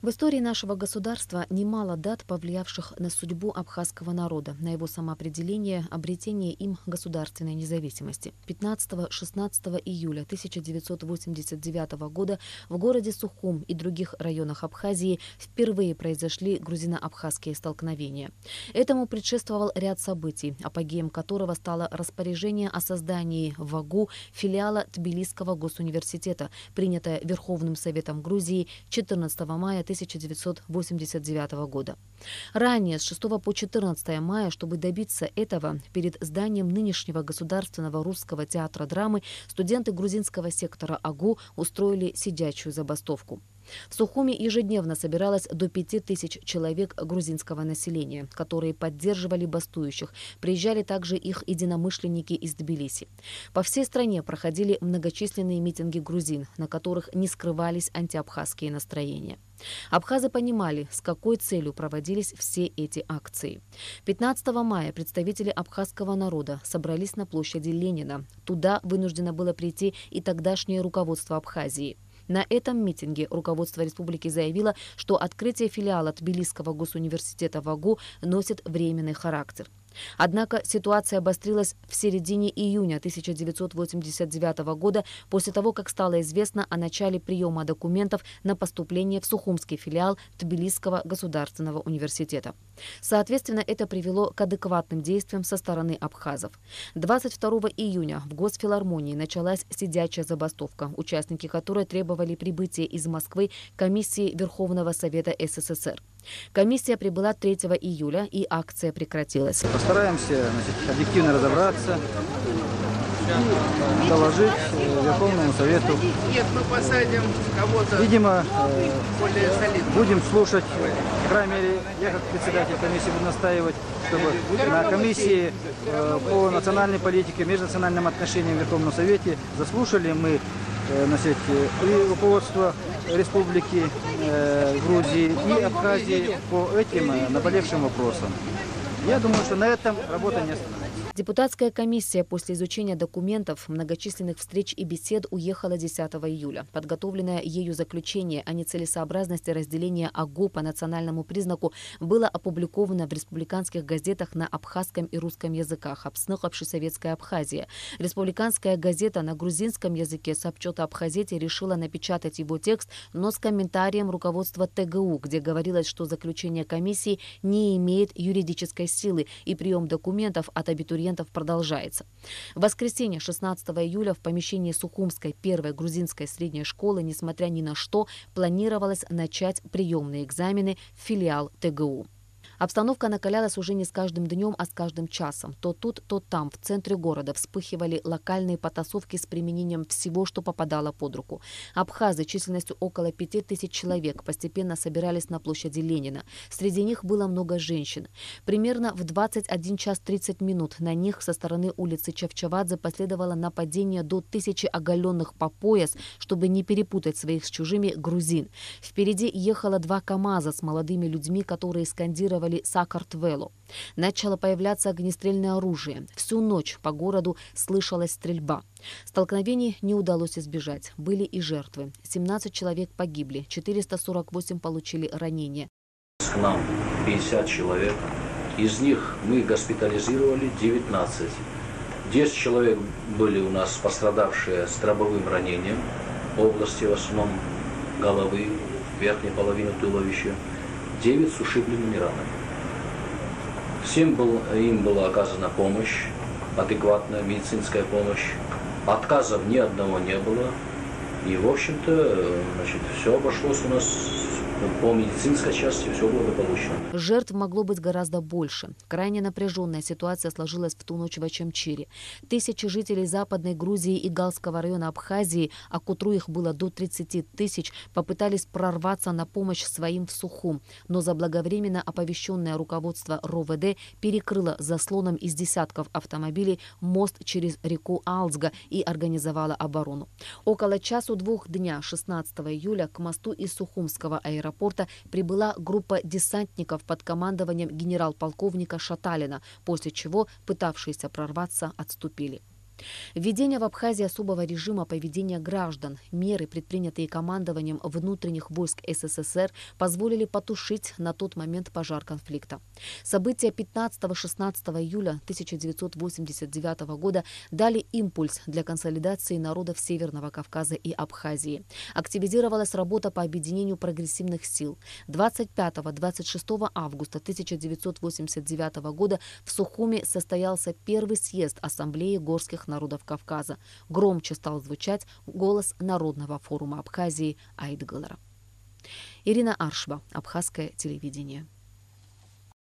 В истории нашего государства немало дат, повлиявших на судьбу абхазского народа, на его самоопределение, обретение им государственной независимости. 15-16 июля 1989 года в городе Сухум и других районах Абхазии впервые произошли грузино-абхазские столкновения. Этому предшествовал ряд событий, апогеем которого стало распоряжение о создании в АГУ филиала Тбилисского госуниверситета, принятое Верховным Советом Грузии 14 мая 1989 года. Ранее, с 6 по 14 мая, чтобы добиться этого, перед зданием нынешнего Государственного русского театра драмы студенты грузинского сектора АГУ устроили сидячую забастовку. В Сухуме ежедневно собиралось до 5000 человек грузинского населения, которые поддерживали бастующих. Приезжали также их единомышленники из Тбилиси. По всей стране проходили многочисленные митинги грузин, на которых не скрывались антиабхазские настроения. Абхазы понимали, с какой целью проводились все эти акции. 15 мая представители абхазского народа собрались на площади Ленина. Туда вынуждено было прийти и тогдашнее руководство Абхазии. На этом митинге руководство республики заявило, что открытие филиала Тбилисского госуниверситета в АГУ носит временный характер. Однако ситуация обострилась в середине июня 1989 года после того, как стало известно о начале приема документов на поступление в Сухумский филиал Тбилисского государственного университета. Соответственно, это привело к адекватным действиям со стороны абхазов. 22 июня в Госфилармонии началась сидячая забастовка, участники которой требовали прибытия из Москвы комиссии Верховного Совета СССР. Комиссия прибыла 3 июля, и акция прекратилась. Постараемся, объективно разобраться и доложить Верховному Совету. Нет, мы посадим кого-то. Видимо, более солидного. будем слушать. По крайней мере, я как председатель комиссии буду настаивать, чтобы на комиссии по национальной политике, межнациональным отношениям в Верховном Совете заслушали мы и руководство Республики Грузии и Абхазии по этим наболевшим вопросам. Я думаю, что на этом работа не остановится. Депутатская комиссия после изучения документов, многочисленных встреч и бесед уехала 10 июля. Подготовленное ею заключение о нецелесообразности разделения АГУ по национальному признаку было опубликовано в республиканских газетах на абхазском и русском языках «Абсных общесоветская Абхазия». Республиканская газета на грузинском языке «Сообщет Абхазете» решила напечатать его текст, но с комментарием руководства ТГУ, где говорилось, что заключение комиссии не имеет юридической силы и прием документов от абитуриентов продолжается. В воскресенье 16 июля в помещении Сухумской первой грузинской средней школы, несмотря ни на что, планировалось начать приемные экзамены в филиал ТГУ. Обстановка накалялась уже не с каждым днем, а с каждым часом. То тут, то там, в центре города, вспыхивали локальные потасовки с применением всего, что попадало под руку. Абхазы численностью около 5000 человек постепенно собирались на площади Ленина. Среди них было много женщин. Примерно в 21 час 30 минут на них со стороны улицы Чавчавадзе последовало нападение до 1000 оголенных по пояс, чтобы не перепутать своих с чужими грузин. Впереди ехало 2 КАМАЗа с молодыми людьми, которые скандировали «Сакартвело». Начало появляться огнестрельное оружие. Всю ночь по городу слышалась стрельба. Столкновений не удалось избежать. Были и жертвы. 17 человек погибли, 448 получили ранения. К нам 50 человек. Из них мы госпитализировали 19. 10 человек были у нас пострадавшие с дробовым ранением в области в основном головы, верхней половины туловища. 9 с ушибленными ранами. Всем им была оказана помощь, адекватная медицинская помощь. Отказов ни одного не было. И, в общем-то, все обошлось у нас по медицинской части, все благополучно. Жертв могло быть гораздо больше. Крайне напряженная ситуация сложилась в ту ночь в Очамчире. Тысячи жителей Западной Грузии и Галского района Абхазии, а к утру их было до 30 тысяч, попытались прорваться на помощь своим в Сухум. Но заблаговременно оповещенное руководство РОВД перекрыло заслоном из десятков автомобилей мост через реку Алзга и организовало оборону. Около 1-2 дня 16 июля к мосту из Сухумского аэропорта прибыла группа десантников под командованием генерал-полковника Шаталина, после чего пытавшиеся прорваться отступили. Введение в Абхазии особого режима поведения граждан, меры, предпринятые командованием внутренних войск СССР, позволили потушить на тот момент пожар конфликта. События 15-16 июля 1989 года дали импульс для консолидации народов Северного Кавказа и Абхазии. Активизировалась работа по объединению прогрессивных сил. 25-26 августа 1989 года в Сухуми состоялся первый съезд Ассамблеи горских народов Кавказа. Громче стал звучать голос Народного форума Абхазии Айдгалара. Ирина Аршба, Абхазское телевидение.